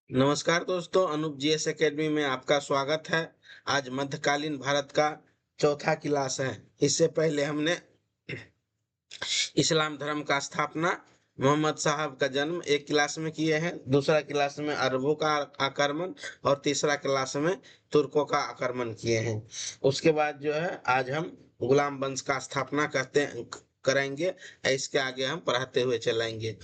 नमस्कार दोस्तों, Anoop GS academy में आपका स्वागत है। आज मध्यकालीन भारत का चौथा क्लास है। इससे पहले हमने इस्लाम धर्म का स्थापना, मोहम्मद साहब का जन्म एक क्लास में किए हैं। दूसरा क्लास में अरबों का आक्रमण और तीसरा क्लास में तुर्कों का आक्रमण किए हैं। उसके बाद जो है आज हम गुलाम वंश का स्थापना करेंगे। इसके आगे हम पढ़ाते हुए चलेंगे।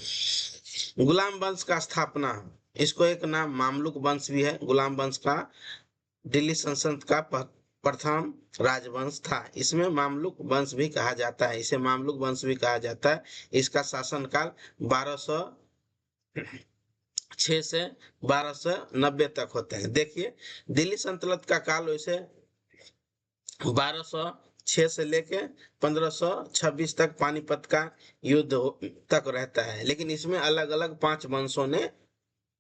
गुलाम वंश का स्थापना, इसको एक नाम मामलुक वंश भी है। गुलाम वंश का दिल्ली सल्तनत का प्रथम राजवंश था। इसमें मामलुक वंश भी कहा जाता है, इसे मामलुक वंश भी कहा जाता है। इसका शासनकाल 1206 से 1290 तक होते हैं। देखिए, दिल्ली सल्तनत का काल वैसे 1206 से लेके 1526 तक पानीपत का युद्ध तक रहता है, लेकिन इसमें अलग अलग 5 वंशों ने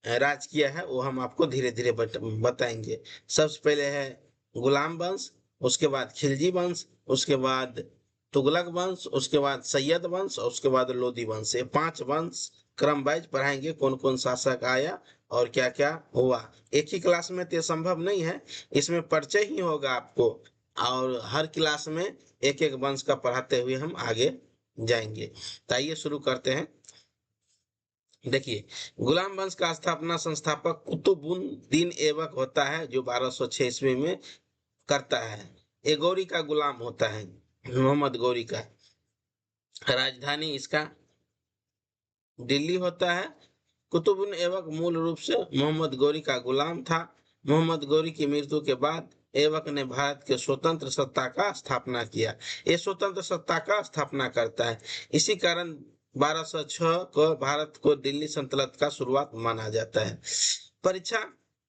राज किया है, वो हम आपको धीरे धीरे बताएंगे। सबसे पहले है गुलाम वंश, उसके बाद खिलजी वंश, उसके बाद तुगलक वंश, उसके बाद सैयद वंश और उसके बाद लोधी वंश। ये 5 वंश क्रम वाइज पढ़ाएंगे, कौन कौन शासक आया और क्या क्या हुआ। एक ही क्लास में तो संभव नहीं है, इसमें परिचय ही होगा आपको, और हर क्लास में एक एक वंश का पढ़ाते हुए हम आगे जाएंगे। तो आइए शुरू करते हैं। देखिए, गुलाम वंश का स्थापना संस्थापक कुतुबुद्दीन ऐबक होता है, जो 1206 ईस्वी में करता है। ये गौरी का गुलाम होता है, मोहम्मद गौरी का। राजधानी इसका दिल्ली होता है। कुतुबुद्दीन ऐबक मूल रूप से मोहम्मद गौरी का गुलाम था। मोहम्मद गौरी की मृत्यु के बाद ऐबक ने भारत के स्वतंत्र सत्ता का स्थापना किया। ये स्वतंत्र सत्ता का स्थापना करता है। इसी कारण 1206 को भारत को दिल्ली सल्तनत का शुरुआत माना जाता है। परीक्षा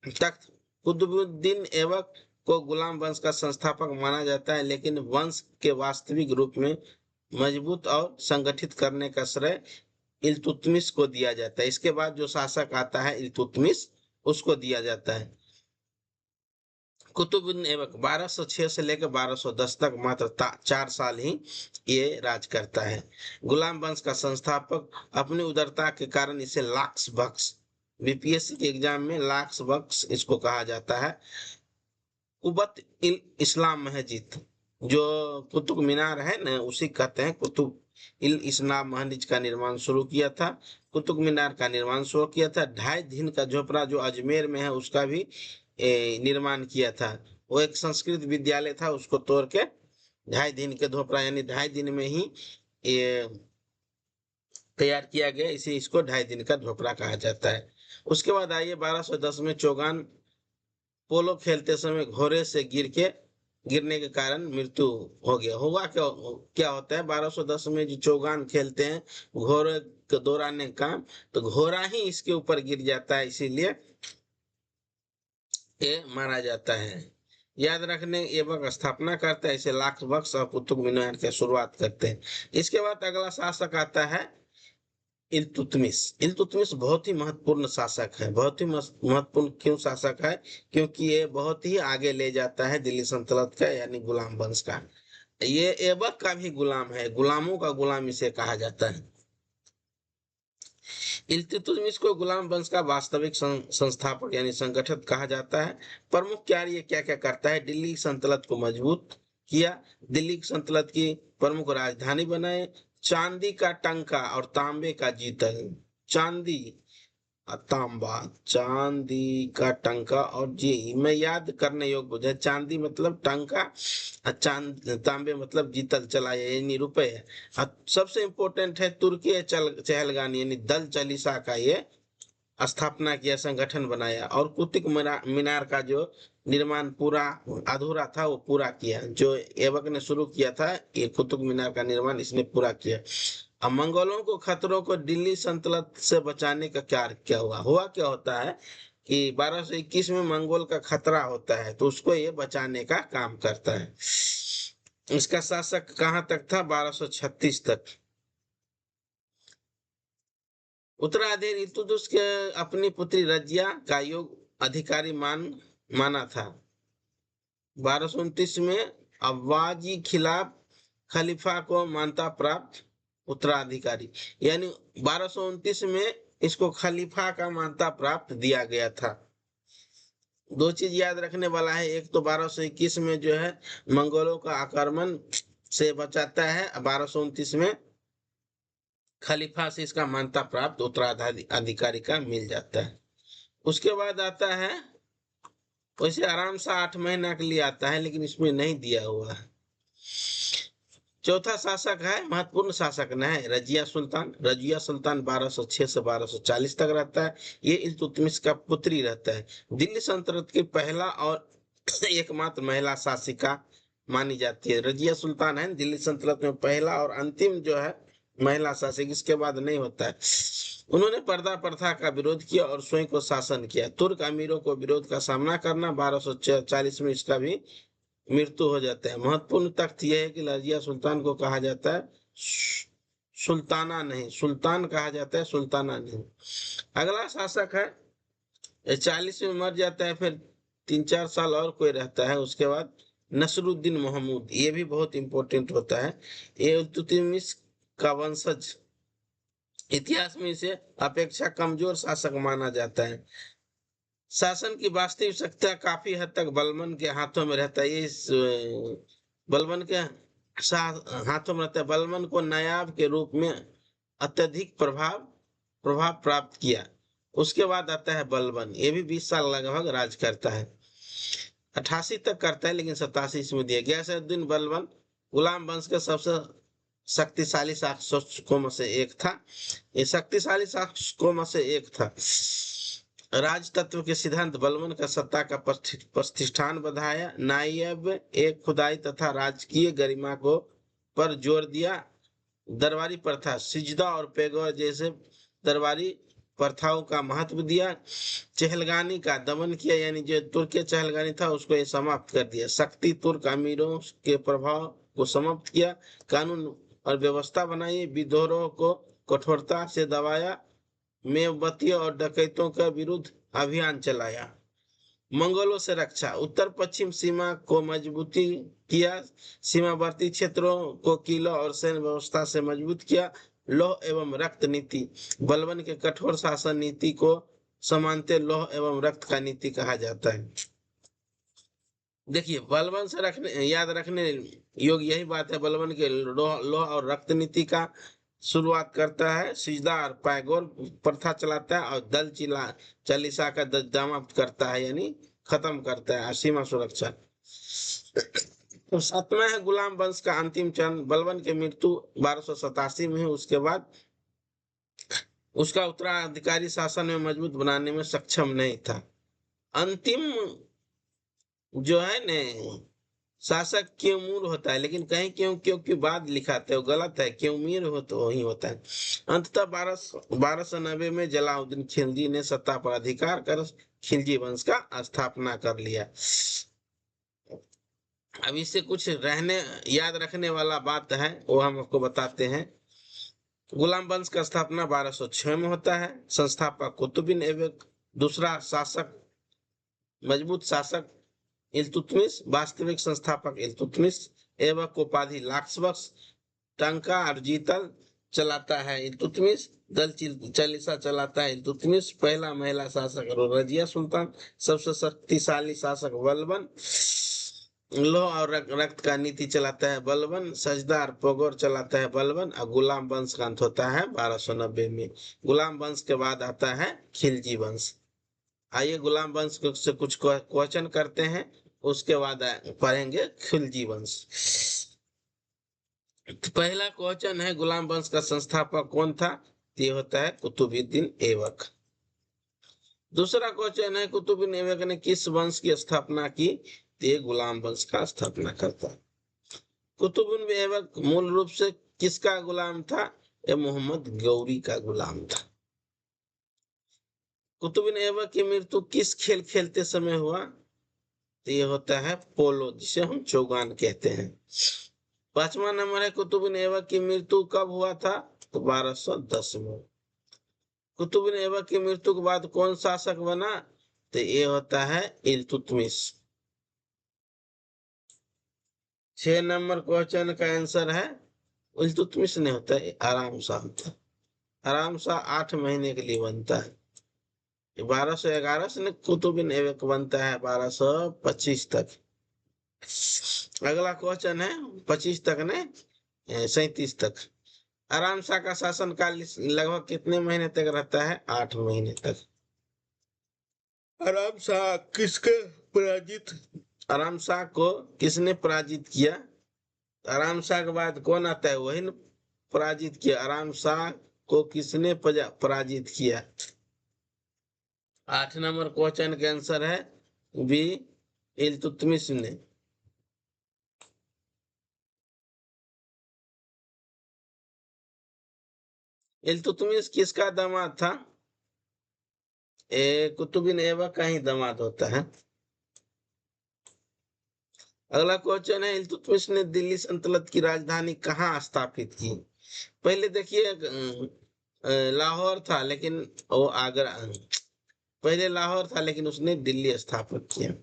तख्त, कुतुबुद्दीन ऐबक को गुलाम वंश का संस्थापक माना जाता है, लेकिन वंश के वास्तविक रूप में मजबूत और संगठित करने का श्रेय इल्तुतमिश को दिया जाता है। इसके बाद जो शासक आता है इल्तुतमिश, उसको दिया जाता है। कुतुबुद्दीन ऐबक 1206 से लेकर 1210 तक मात्र 4 साल ही ये राज करता है। गुलाम वंश का संस्थापक अपनी उदारता के कारण इसे लाक्स बख्श, बीपीएससी के एग्जाम में लाक्स बख्श इसको कहा जाता है। कुबत इस्लाम मस्जिद, जो कुतुब मीनार है ना, उसी कहते हैं। कुतुब इस्लाम मस्जिद का निर्माण शुरू किया था। कुतुब मीनार का निर्माण शुरू किया था। 2.5 दिन का झोपड़ा जो अजमेर में है, उसका भी निर्माण किया था। वो एक संस्कृत विद्यालय था, उसको तोड़ के 2.5 दिन के झोपड़ा, यानी 2.5 दिन में ही ये तैयार किया गया, इसे इसको 2.5 दिन का झोपड़ा कहा जाता है। उसके बाद आइए 1210 में चौगान पोलो खेलते समय घोड़े से गिरने के कारण मृत्यु हो गया। होगा क्या होता है, 1210 में जो चौगान खेलते हैं घोड़े को दौड़ाने का, तो घोड़ा ही इसके ऊपर गिर जाता है, इसीलिए ये मारा जाता है। याद रखने, ऐबक स्थापना करता है, इसे लाख बख्श और कुतुब मीनार की शुरुआत करते हैं। इसके बाद अगला शासक आता है इल्तुतमिश। इल्तुतमिश बहुत ही महत्वपूर्ण शासक है। बहुत ही महत्वपूर्ण क्यों शासक है, क्योंकि ये बहुत ही आगे ले जाता है दिल्ली सल्तनत का, यानी गुलाम वंश का। ये ऐबक का भी गुलाम है, गुलामों का गुलाम इसे कहा जाता है। इल्तुतमिश को गुलाम वंश का वास्तविक संस्थापक यानी संगठक कहा जाता है। प्रमुख कार्य क्या क्या करता है, दिल्ली सल्तनत को मजबूत किया, दिल्ली सल्तनत की प्रमुख राजधानी बनाए, चांदी का टंका और तांबे का जीतल, चांदी तांबा, चांदी का टंका और जी मैं याद करने योग्य बुझे, चांदी मतलब टंका, तांबे मतलब जीतल चला, यानी रुपए है। सबसे इंपॉर्टेंट है तुर्की चहलगानी यानी दल चालीसा का ये स्थापना किया, संगठन बनाया, और कुतुब मीनार का जो निर्माण पूरा अधूरा था वो पूरा किया। जो ऐबक ने शुरू किया था, ये कुतुब मीनार का निर्माण इसने पूरा किया। अब मंगोलों को खतरों को दिल्ली सल्तनत से बचाने का क्या हुआ क्या होता है कि 1221 में मंगोल का खतरा होता है, तो उसको ये बचाने का काम करता है। इसका शासक कहां तक था, 1236 तक। उत्तराधिकारी इल्तुतमिश के अपनी पुत्री रजिया का योग अधिकारी माना था। 1229 में अब्बाजी खिलाफ खलीफा को मानता प्राप्त उत्तराधिकारी, यानी 1229 में इसको खलीफा का मान्यता प्राप्त दिया गया था। दो चीज याद रखने वाला है, एक तो 1221 में जो है मंगोलों का आक्रमण से बचाता है, 1229 में खलीफा से इसका मान्यता प्राप्त उत्तराधिकारी का मिल जाता है। उसके बाद आता है, वैसे आराम से 8 महीना के लिए आता है, लेकिन इसमें नहीं दिया हुआ है। चौथा शासक है, महत्वपूर्ण शासक न है, रजिया सुल्तान। रजिया सुल्तान 1206 से 1240 तक रहता है। ये इल्तुतमिश का पुत्री रहता है। दिल्ली सल्तनत की पहला और एकमात्र महिला शासिका मानी जाती है। रजिया सुल्तान है दिल्ली सल्तनत में पहला और अंतिम जो है महिला शासक, इसके बाद नहीं होता है। उन्होंने पर्दा प्रथा का विरोध किया और स्वयं को शासन किया। तुर्क अमीरों को विरोध का सामना करना, 1240 में इसका भी मृत्यु हो जाता है। महत्वपूर्ण तथ्य यह है कि रजिया सुल्तान को कहा जाता है सुल्ताना नहीं, सुल्तान कहा जाता है, सुल्ताना नहीं। अगला शासक है, 40 में मर जाता है, फिर 3-4 साल और कोई रहता है। उसके बाद नसरुद्दीन महमूद, ये भी बहुत इंपॉर्टेंट होता है। ये इल्तुतमिश का वंशज, इतिहास में इसे अपेक्षा कमजोर शासक माना जाता है। शासन की वास्तविक शक्ति काफी हद तक बलबन के हाथों में रहता है। ये बलबन के हाथों में रहता है। बलबन को नायाब के रूप में अत्यधिक प्रभाव प्राप्त किया। उसके बाद आता है बलबन, ये भी 20 साल लगभग राज करता है। 88 तक करता है, लेकिन 87 इसमें दिया गया। गयासुद्दीन बलबन गुलाम वंश के सबसे शक्तिशाली शासकों में से एक था। ये शक्तिशाली शासकों में से एक था। राज तत्व के सिद्धांत बलबन का सत्ता का प्रतिष्ठान बढ़ाया, नायब एक खुदाई तथा राजकीय गरिमा को पर जोर दिया। दरबारी प्रथा, सिजदा और पेगोर जैसे दरबारी प्रथाओं का महत्व दिया। चहलगानी का दमन किया, यानी जो तुर्क चहलगानी था उसको ये समाप्त कर दिया। शक्ति तुर्क अमीरों के प्रभाव को समाप्त किया। कानून और व्यवस्था बनाई, विद्रोह को कठोरता से दबाया। मेवबती और डकैतों के विरुद्ध अभियान चलाया। मंगोलों से रक्षा, उत्तर पश्चिम सीमा को मजबूती किया। सीमावर्ती क्षेत्रों को किलों और सैन्य व्यवस्था से मजबूत किया। लौह एवं रक्त नीति, बलबन के कठोर शासन नीति को समानते लौह एवं रक्त का नीति कहा जाता है। देखिए, बलबन से याद रखने योग्य यही बात है, बलबन के लौह और रक्त नीति का शुरुआत करता है। सिजदा और पैगोर प्रथा चलाता है और दल चालीसा का समाप्त करता है, यानी खत्म करता है। सीमा सुरक्षा। तो 7वां है गुलाम वंश का अंतिम चरण। बलबन की मृत्यु 1287 में है। उसके बाद उसका उत्तराधिकारी शासन में मजबूत बनाने में सक्षम नहीं था। अंतिम जो है न शासक क्योमूर होता है, लेकिन कहीं क्योंकि बाद लिखाते हो गलत है, क्योमीर हो तो वही होता है। अंततः 1290 में जलाउद्दीन खिलजी ने सत्ता पर अधिकार कर खिलजी वंश का स्थापना कर लिया। अब इससे कुछ याद रखने वाला बात है, वो हम आपको बताते हैं। गुलाम वंश का स्थापना 1206 में होता है। संस्थापक कुतुबुद्दीन ऐबक। दूसरा शासक, मजबूत शासक इल्तुतमिश। वास्तविक संस्थापक इल्तुतमिश। ऐबक को उपाधि लाक्सबक्स। टंका और जीतल चलाता है इल्तुतमिश। दल चालीसा चलाता है इल्तुतमिश। पहला महिला शासक रजिया सुल्तान। सबसे शक्तिशाली शासक बलबन। लौह और रक्त का नीति चलाता है बलबन। सजदार पोगोर चलाता है बलबन। और गुलाम वंश का अंत होता है 1290 में। गुलाम वंश के बाद आता है खिलजी वंश। आइए गुलाम वंश से कुछ क्वेश्चन करते हैं, उसके बाद पढ़ेंगे खिलजी वंश। तो पहला क्वेश्चन है, गुलाम वंश का संस्थापक कौन था? ये होता है कुतुबुद्दीन ऐबक। दूसरा क्वेश्चन है, कुतुबुद्दीन ऐबक ने किस वंश की स्थापना की? ये गुलाम वंश का स्थापना करता है। कुतुबुद्दीन ऐबक मूल रूप से किसका गुलाम था? ये मोहम्मद गौरी का गुलाम था। कुतुबुद्दीन ऐबक की मृत्यु किस खेल खेलते समय हुआ? तो ये होता है पोलो, जिसे हम चौगान कहते हैं। 5वां नंबर है, कुतुबुद्दीन ऐबक की मृत्यु कब हुआ था? तो 1210 में। कुतुबुद्दीन ऐबक की मृत्यु के बाद कौन शासक बना? तो ये होता है इल्तुतमिश। 6 नंबर क्वेश्चन का आंसर है इल्तुतमिश नहीं होता है, आराम शाह था। आराम से 8 महीने के लिए बनता है। 1211 से न कुतुबिन ऐबक बनता है 1225 तक। अगला क्वेश्चन है 25 तक ने 37 तक। आराम शाह का शासनकाल लगभग कितने महीने तक रहता है? 8 महीने तक। आराम शाह किसके पराजित आराम शाह को किसने पराजित किया? आराम शाह के बाद कौन आता है? वही ने पराजित किया। आराम शाह को किसने पराजित किया? 8 नंबर क्वेश्चन का आंसर है बी, इल्तुतमिश ने। इल्तुतमिश किसका दामाद था? कुतुबिन ऐबक का ही दामाद होता है। अगला क्वेश्चन है इल्तुतमिश ने दिल्ली सल्तनत की राजधानी कहाँ स्थापित की? पहले देखिए लाहौर था, लेकिन वो आगरा, पहले लाहौर था लेकिन उसने दिल्ली स्थापित किया।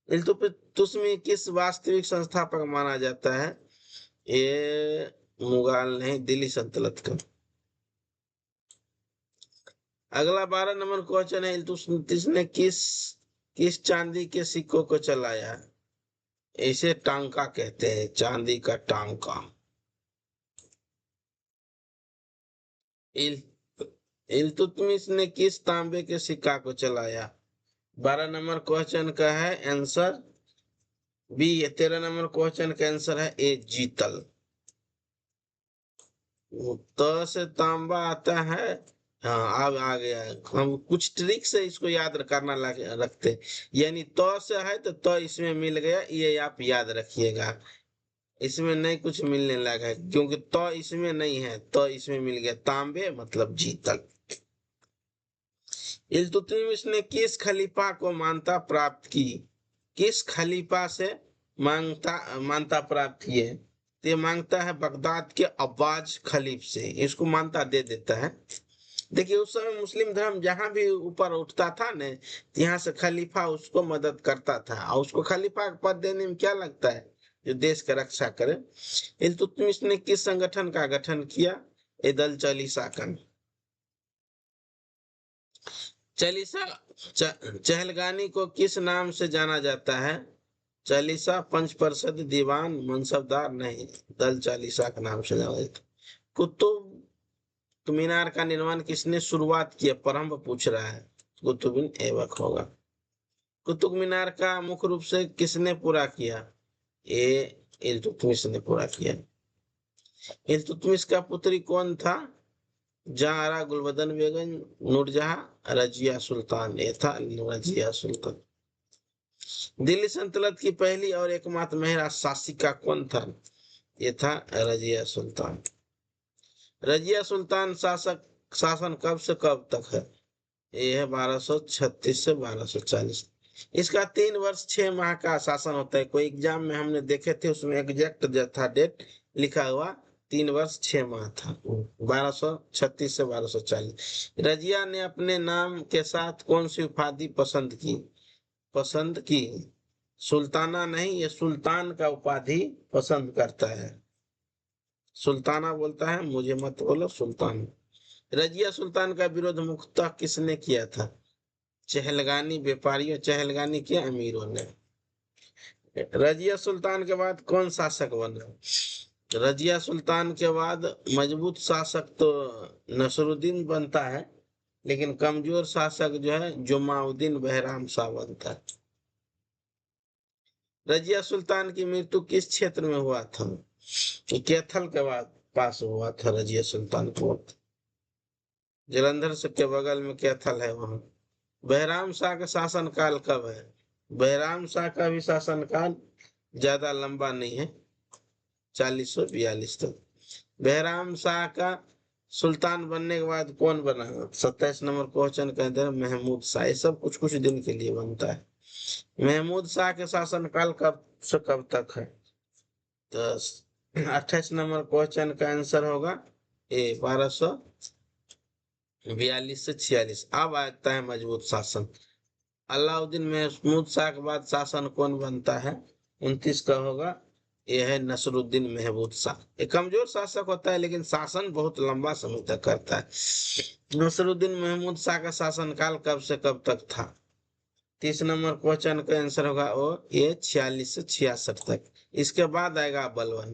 इल्तुतमिश किस वास्तविक संस्थापक माना जाता है? ये मुगल नहीं, दिल्ली सल्तनत का। अगला 12 नंबर क्वेश्चन है इल्तुतमिश ने किस चांदी के सिक्कों को चलाया? इसे टांका कहते हैं, चांदी का टांका। इल्तुतमिश ने किस तांबे के सिक्का को चलाया? 12 नंबर क्वेश्चन का है आंसर बी। 13 नंबर क्वेश्चन का आंसर है ए, जीतल। तो से तांबा आता है। हाँ, अब आ गया। हम कुछ ट्रिक से इसको याद करना रखते, यानी तो से है तो इसमें मिल गया, ये आप याद रखिएगा। इसमें नहीं कुछ मिलने लगा है, क्योंकि तो इसमें नहीं है, तो इसमें मिल गया। तांबे मतलब जीतल। इल्तुतमिश ने किस खलीफा को मान्यता प्राप्त की? किस खलीफा से मान्यता प्राप्त की है? ये मांगता है बगदाद के अब्बास खलीफ से, इसको मान्यता दे देता है। देखिए उस समय मुस्लिम धर्म जहां भी ऊपर उठता था न, यहाँ से खलीफा उसको मदद करता था, और उसको खलीफा का पद देने में क्या लगता है? जो देश का रक्षा करे। इल्तुतमिश ने किस संगठन का गठन किया? ए दल चालीसा का। चालीसा चहलगानी को किस नाम से जाना जाता है? चालीसा, पंच दीवान, मनसबदार नहीं, दल चालीसा के नाम से जाना जाता है। कुतुब मीनार का निर्माण किसने शुरुआत किया? परम पूछ रहा है। कुतुबिन ऐबक होगा। कुतुब मीनार का मुख्य रूप से किसने पूरा किया? ए, इल्तुतमिश ने पूरा किया। इल्तुतमिश का पुत्री कौन था? जहारा, गुलबदन बेगम, नूरजहां, रजिया सुल्तान। ये था रजिया सुल्तान। दिल्ली सल्तनत की पहली और एकमात्र महिला शासिका कौन था? ये था रजिया सुल्तान। रजिया सुल्तान शासन कब से कब तक है? ये है 1236 से 1240। इसका 3 वर्ष 6 माह का शासन होता है। कोई एग्जाम में हमने देखे थे, उसमें एग्जैक्ट जो था डेट लिखा हुआ, 3 वर्ष 6 माह था, 1236 से 1240। रजिया ने अपने नाम के साथ कौन सी उपाधि पसंद की? सुल्ताना नहीं, ये सुल्तान का उपाधि पसंद करता है। सुल्ताना बोलता है, मुझे मत बोलो सुल्तान। रजिया सुल्तान का विरोध मुख्यतः किसने किया था? चहलगानी व्यापारियों, चहलगानी किया अमीरों ने। रजिया सुल्तान के बाद कौन शासक बना? रजिया सुल्तान के बाद मजबूत शासक तो नसरुद्दीन बनता है, लेकिन कमजोर शासक जो है जुमाउद्दीन बहराम शाह बनता है। रजिया सुल्तान की मृत्यु किस क्षेत्र में हुआ था? कैथल के बाद पास हुआ था रजिया सुल्तान को। जलंधर से के बगल में कैथल है वहां। बहराम शाह का शासनकाल कब है? बहराम शाह का भी शासनकाल ज्यादा लंबा नहीं है, 4042 तक। बहराम शाह का सुल्तान बनने के बाद कौन बना? 27 नंबर क्वेश्चन के अंदर महमूद शाह। ये सब कुछ कुछ दिन के लिए बनता है। महमूद शाह के शासनकाल कब से कब तक है? तो 28 नंबर क्वेश्चन का आंसर होगा ए, 1242 से 46। अब आता है मजबूत शासन। अलाउद्दीन महमूद शाह के बाद शासन कौन बनता है? 29 का होगा ये है नसरुद्दीन महमूद शाह। एक कमजोर शासक होता है लेकिन शासन बहुत लंबा समय तक करता है। नसरुद्दीन महमूद शाह का शासनकाल कब से कब तक था? 30 नंबर क्वेश्चन का आंसर होगा वो ये 46 से 66 तक। इसके बाद आएगा बलबन।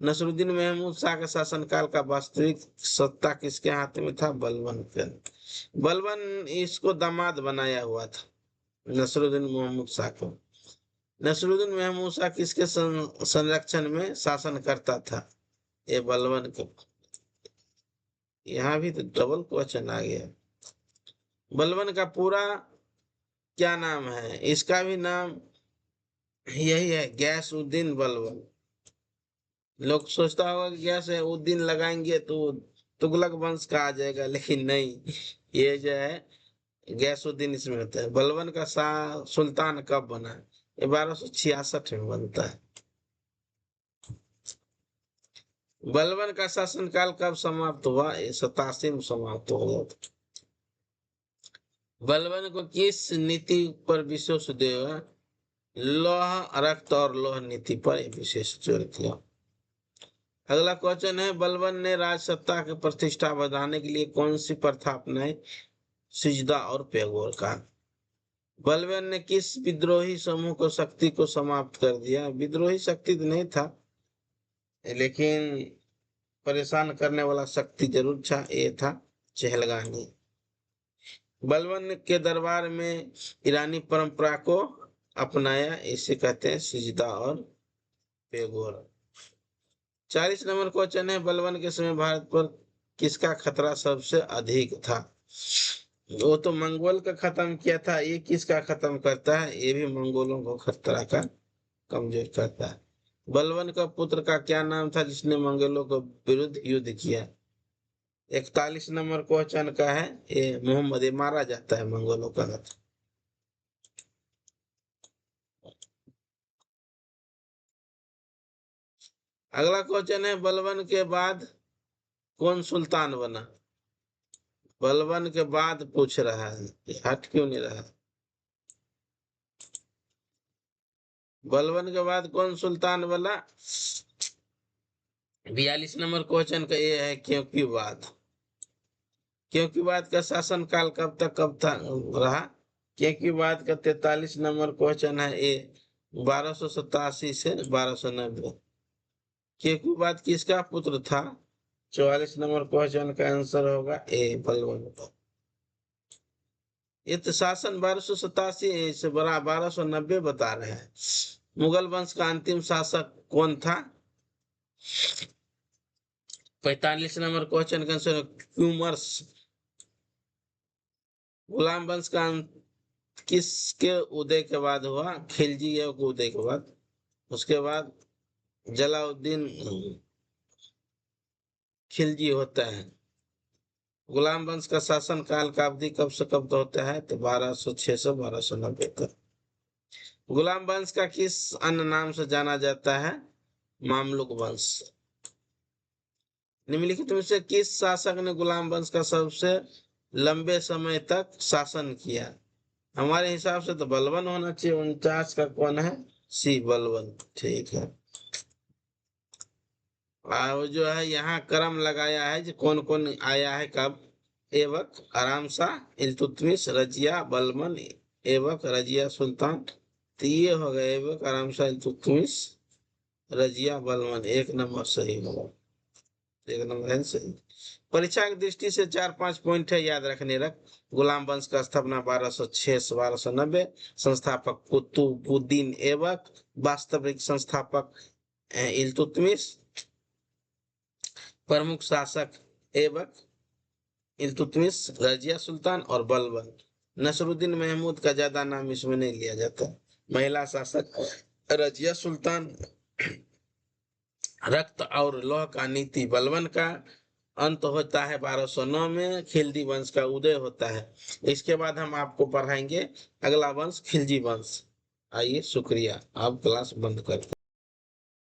नसरुद्दीन महमूद शाह के शासनकाल का वास्तविक सत्ता किसके हाथ में था? बलबन के। बलबन इसको दामाद बनाया हुआ था नसरुद्दीन महमूद शाह को। नसरुद्दीन महमूद शाह किसके संरक्षण में शासन करता था? ये बलबन के। यहाँ भी तो डबल क्वेश्चन आ गया। बलबन का पूरा क्या नाम है? इसका भी नाम यही है, गयासउद्दीन बलबन। लोग सोचता होगा कि गैस उद्दीन लगाएंगे तो तुगलक वंश का आ जाएगा, लेकिन नहीं, ये जो है गयासउद्दीन इसमें होता है। बलबन का शाह सुल्तान कब बना? ये 1266 में बनता है। बलबन का शासनकाल कब समाप्त हुआ? ये 87 में समाप्त हुआ। बलबन को किस नीति पर विशेष जोर? लौह रक्त और लौह नीति पर विशेष जोर किया। अगला क्वेश्चन है, बलबन ने राजसत्ता की प्रतिष्ठा बढ़ाने के लिए कौन सी प्रथा अपनाई? सिजदा और पेगोर का। बलबन ने किस विद्रोही समूह को शक्ति को समाप्त कर दिया? विद्रोही शक्ति तो नहीं था, लेकिन परेशान करने वाला शक्ति जरूर था, ये था चहलगानी। बलबन के दरबार में ईरानी परंपरा को अपनाया, इसे कहते हैं सिजदा और पेगोर। 40 नंबर क्वेश्चन है, बलबन के समय भारत पर किसका खतरा सबसे अधिक था? वो तो मंगोल का खत्म किया था, ये किसका खत्म करता है? ये भी मंगोलों को खतरा का कमजोर करता है। बलबन का पुत्र का क्या नाम था जिसने मंगोलों के विरुद्ध युद्ध किया? 41 नंबर क्वेश्चन का है, ये मोहम्मद, मारा जाता है मंगोलों का हाथ। अगला क्वेश्चन है, बलबन के बाद कौन सुल्तान बना? बलबन के बाद पूछ रहा है, हट क्यों नहीं रहा? बलबन के बाद कौन सुल्तान बना? 42 नंबर क्वेश्चन का ये है, क्योंकि बाद का शासन काल कब था रहा? क्योंकि बाद का 43 नंबर क्वेश्चन है, ये 1287 से 1290। क्योंकि बाद किसका पुत्र था? 44 नंबर क्वेश्चन का आंसर होगा ए, बलबन का। ये तो शासन 1287 से बड़ा 1290 बता रहे हैं। मुगल वंश का अंतिम शासक कौन था? 45 नंबर क्वेश्चन का आंसर क्यूमर्स। गुलाम वंश का किसके उदय के बाद हुआ? खिलजी के उदय के बाद। उसके बाद जलाउद्दीन खिलजी होता है। गुलाम वंश का शासन काल का अवधि कब से कब तक होता है? तो 1206 से 1290 तक। गुलाम वंश का किस अन्य नाम से जाना जाता है? मामलुक वंश। निम्नलिखित में से किस शासक ने गुलाम वंश का सबसे लंबे समय तक शासन किया? हमारे हिसाब से तो बलबन होना चाहिए। 49 का कौन है? सी, बलबन। ठीक है। और जो है यहाँ क्रम लगाया है जो कौन कौन आया है कब। ऐबक, आराम शाह, इल्तुतमिश, रजिया, बलबन, ऐबक, रजिया सुल्तान। तो ये हो गए ऐबक, आराम शाह, इल्तुतमिश, रजिया, बलबन। एक नंबर सही होगा, एक नंबर है सही। परीक्षा की दृष्टि से 4-5 पॉइंट है, याद रखने रख। गुलाम वंश का स्थापना 1206 से 1290। संस्थापक कुतुबुद्दीन ऐबक। वास्तविक संस्थापक इल्तुतमिश। प्रमुख शासक ऐबक, इल्तुतमिश, रजिया सुल्तान और बलबन। नसरुद्दीन महमूद का ज्यादा नाम इसमें नहीं लिया जाता। महिला शासक रजिया सुल्तान। रक्त और लौह का नीति बलबन का। अंत होता है 1209 में। खिलजी वंश का उदय होता है। इसके बाद हम आपको पढ़ाएंगे अगला वंश, खिलजी वंश। आइए, शुक्रिया, आप क्लास बंद करते हैं।